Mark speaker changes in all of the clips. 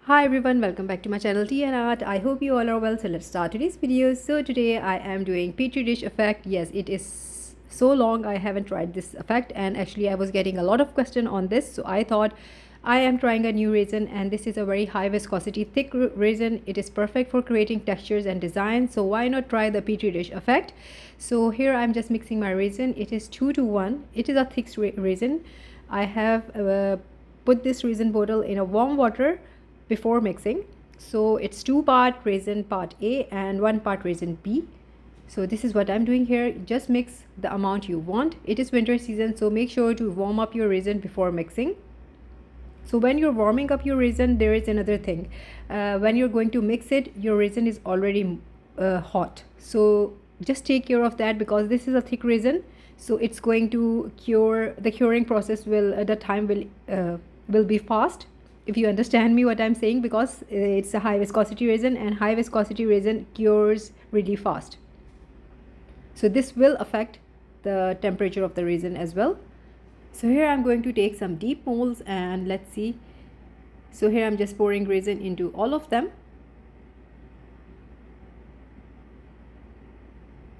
Speaker 1: Hi everyone, welcome back to my channel Tea&Art. I hope you all are well. So let's start today's video. So today I am doing Petri dish effect. Yes, it is so long I haven't tried this effect, and actually I was getting a lot of question on this. So I thought I am trying a new resin, and this is a very high viscosity thick resin. It is perfect for creating textures and designs. So why not try the Petri dish effect? So here I'm just mixing my resin. It is 2 to 1. It is a thick resin. I have put this resin bottle in a warm water before mixing. So it's 2 part resin part A and 1 part resin B. So this is what I'm doing here. Just mix the amount you want. It is winter season, so make sure to warm up your resin before mixing. So when you're warming up your resin, there is another thing. When you're going to mix it, your resin is already hot. So just take care of that, because this is a thick resin. So it's going to cure. The curing process will, the time will be fast. If you understand me what I'm saying, because it's a high viscosity resin, and high viscosity resin cures really fast. So this will affect the temperature of the resin as well. So here I'm going to take some deep molds, and let's see. So here I'm just pouring resin into all of them.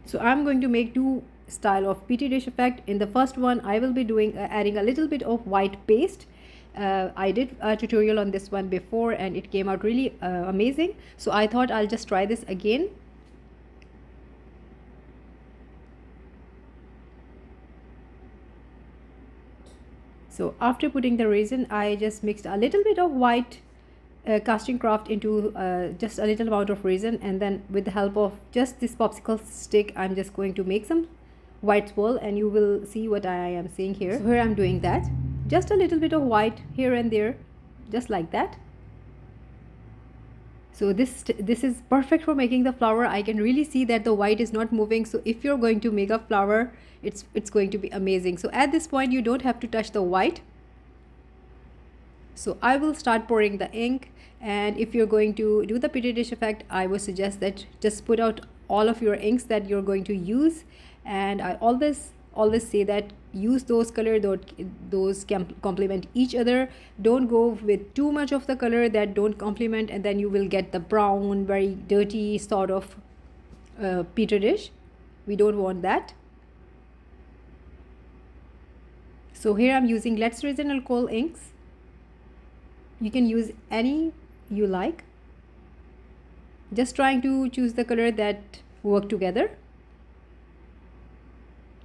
Speaker 1: So I'm going to make two style of Petri dish effect. In the first one, I will be doing adding a little bit of white paste. I did a tutorial on this one before, and it came out really amazing. So I thought I'll just try this again. So after putting the resin, I just mixed a little bit of white casting craft into just a little amount of resin, and then with the help of just this popsicle stick, I'm just going to make some white swirl, and you will see what I am saying here. So here I'm doing that, just a little bit of white here and there, just like that. So this is perfect for making the flower. I can really see that the white is not moving. So if you're going to make a flower, it's going to be amazing. So at this point, you don't have to touch the white. So I will start pouring the ink, and if you're going to do the Petri dish effect, I would suggest that just put out all of your inks that you're going to use. And I always say that use those color, those complement each other. Don't go with too much of the color that don't complement, and then you will get the brown, very dirty sort of Petri dish. We don't want that. So here I'm using Let's Resin alcohol inks. You can use any you like, just trying to choose the color that work together.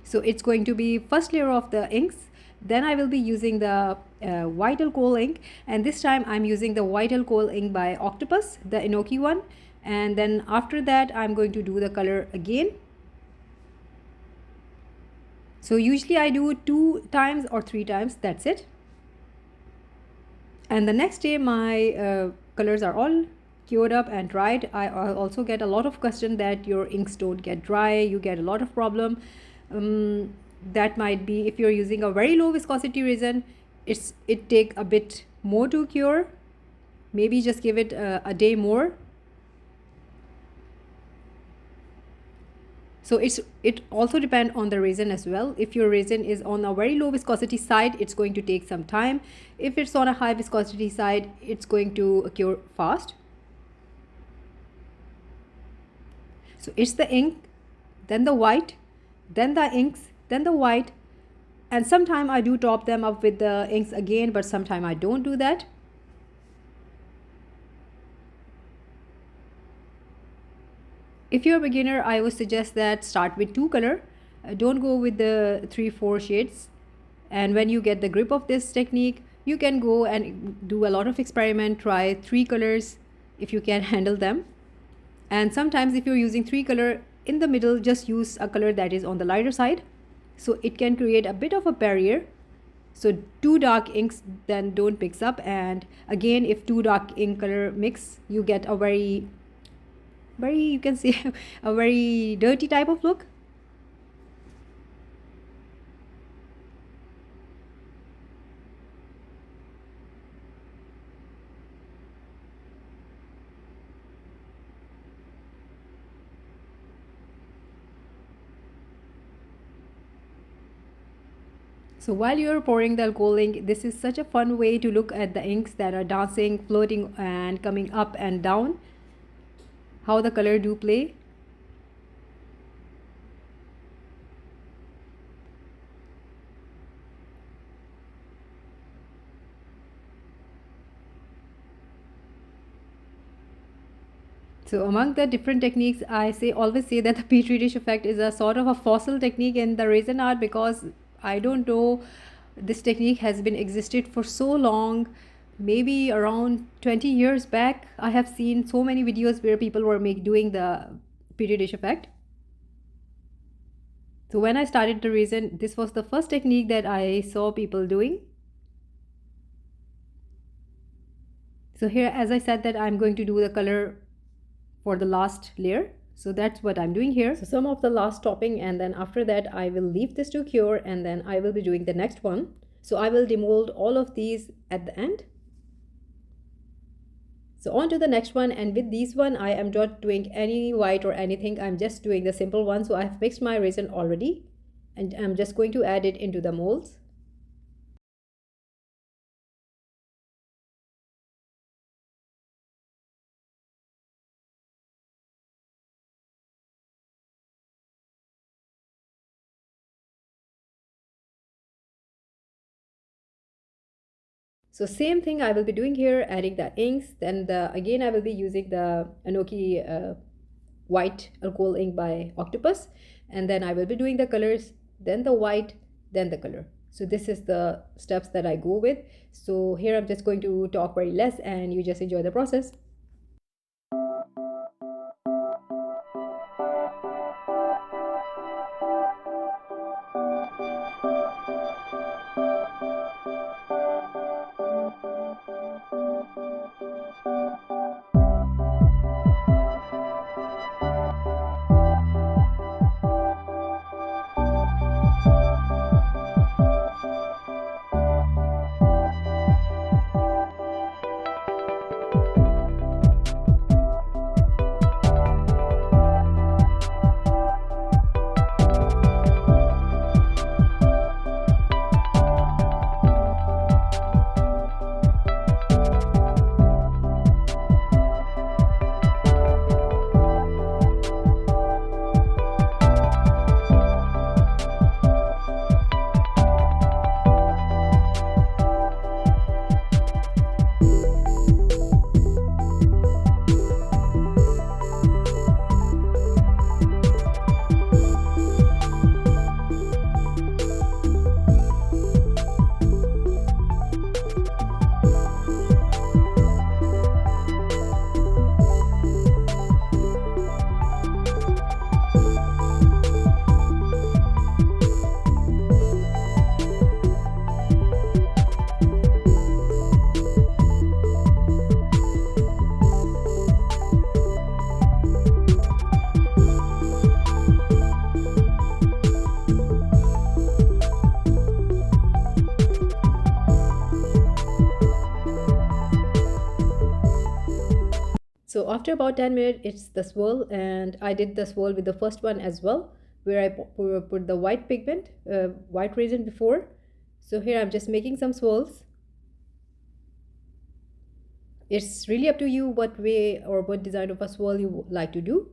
Speaker 1: So it's going to be first layer of the inks, then I will be using the white alcohol ink, and this time I'm using the white alcohol ink by Octopus, the enoki one, and then after that I'm going to do the color again. So usually I do 2 times or 3 times, that's it. And the next day my colors are all cured up and dried. I also get a lot of question that your inks don't get dry, you get a lot of problem. That might be if you're using a very low viscosity resin, it take a bit more to cure. Maybe just give it a day more. So it also depend on the resin as well. If your resin is on a very low viscosity side, it's going to take some time. If it's on a high viscosity side, it's going to cure fast. So it's the ink, then the white, then the inks, then the white, and sometime I do top them up with the inks again, but sometime I don't do that. If you're a beginner, I would suggest that start with 2 color. Don't go with the 3-4 shades. And when you get the grip of this technique, you can go and do a lot of experiment, try 3 colors if you can handle them. And sometimes if you're using 3 color in the middle, just use a color that is on the lighter side, so it can create a bit of a barrier. So 2 dark inks then don't mix up, and again if 2 dark ink color mix, you get a very you can say a very dirty type of look. So while you're pouring the alcohol ink, this is such a fun way to look at the inks that are dancing, floating and coming up and down, how the color do play. So among the different techniques, I always say that the Petri dish effect is a sort of a fossil technique in the resin art, because I don't know, this technique has been existed for so long. Maybe around 20 years back, I have seen so many videos where people were doing the Petri dish effect. So when I started the resin, this was the first technique that I saw people doing. So here, as I said, that I'm going to do the color for the last layer. So that's what I'm doing here. So some of the last topping, and then after that I will leave this to cure, and then I will be doing the next one. So I will demold all of these at the end. So on to the next one, and with this one I am not doing any white or anything, I'm just doing the simple one. So I have mixed my resin already, and I'm just going to add it into the molds. So same thing I will be doing here, adding the inks. Then again I will be using the Anoki white alcohol ink by Octopus, and then I will be doing the colors, then the white, then the color. So this is the steps that I go with. So here I'm just going to talk very less, and you just enjoy the process. So after about 10 minutes, it's the swirl, and I did the swirl with the first one as well, where I put the white pigment, white resin before. So here I'm just making some swirls. It's really up to you what way or what design of a swirl you like to do.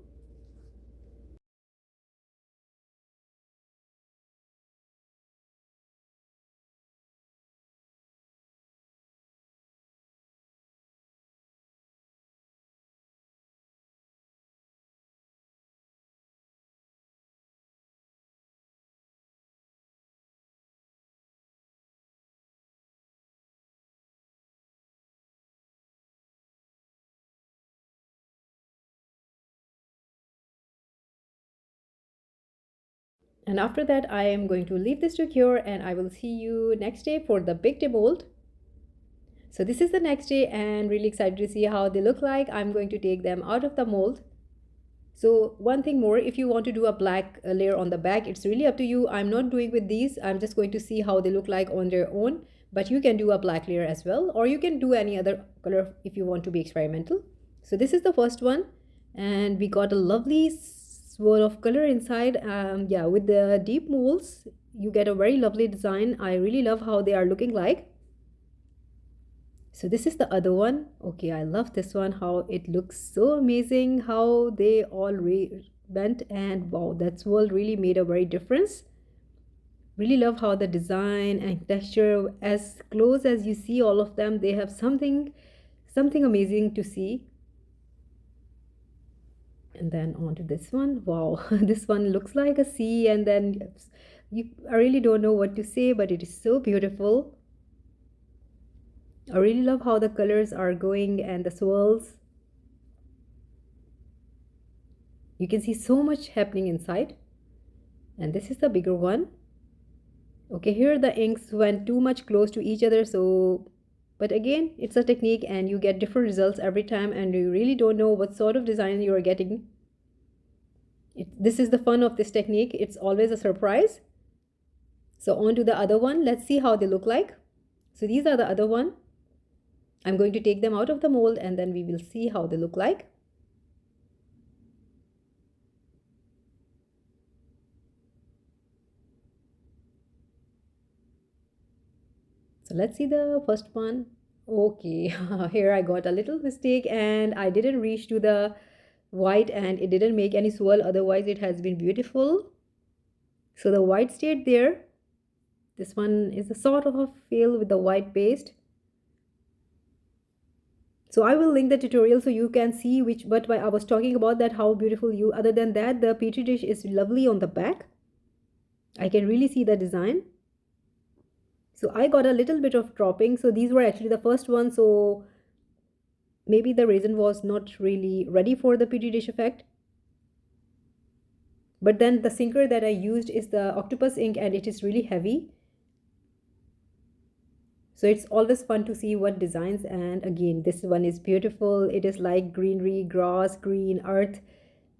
Speaker 1: And after that, I am going to leave this to cure, and I will see you next day for the big demold. So this is the next day, and really excited to see how they look like. I'm going to take them out of the mold. So one thing more, if you want to do a black layer on the back, it's really up to you. I'm not doing with these. I'm just going to see how they look like on their own. But you can do a black layer as well, or you can do any other color if you want to be experimental. So this is the first one, and we got a lovely swirl of color inside. Yeah, with the deep molds, you get a very lovely design. I really love how they are looking like. So this is the other one. Okay, I love this one, how it looks so amazing, how they all bent, and wow, that swirl really made a very difference. Really love how the design and texture, as close as you see all of them, they have something amazing to see. And then on to this one. Wow, this one looks like a sea, and then I really don't know what to say, but it is so beautiful. I really love how the colors are going and the swirls. You can see so much happening inside. And this is the bigger one. Okay, here the inks went too much close to each other, so but again, it's a technique and you get different results every time, and you really don't know what sort of design you are getting. This is the fun of this technique. It's always a surprise. So on to the other one. Let's see how they look like. So these are the other one. I'm going to take them out of the mold and then we will see how they look like. So let's see the first one. Okay, here I got a little mistake and I didn't reach to the white and it didn't make any swirl, otherwise it has been beautiful. So the white stayed there. This one is a sort of a fail with the white paste. So I will link the tutorial so you can see which, but I was talking about that how beautiful you, other than that, the Petri dish is lovely on the back. I can really see the design. So I got a little bit of dropping. So these were actually the first one. So maybe the resin was not really ready for the Petri dish effect. But then the sinker that I used is the octopus ink and it is really heavy. So it's always fun to see what designs, and again, this one is beautiful. It is like greenery, grass, green, earth.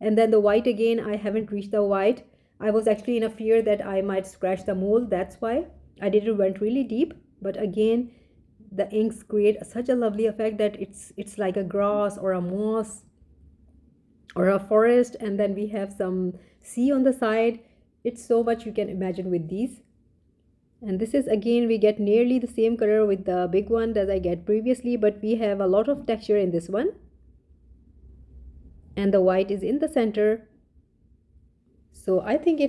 Speaker 1: And then the white again, I haven't reached the white. I was actually in a fear that I might scratch the mold. That's why I didn't went really deep. But again, the inks create such a lovely effect that it's like a grass or a moss or a forest. And then we have some sea on the side. It's so much you can imagine with these. And this is again, we get nearly the same color with the big one that I get previously, but we have a lot of texture in this one. And the white is in the center. So I think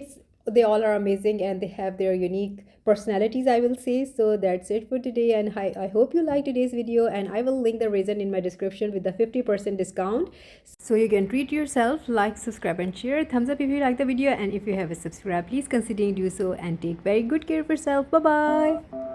Speaker 1: they all are amazing and they have their unique personalities, I will say. So that's it for today, and I hope you liked today's video, and I will link the resin in my description with the 50% discount. So you can treat yourself. Like, subscribe and share. Thumbs up if you like the video, and if you haven't subscribed, please consider do so, and take very good care of yourself. Bye bye.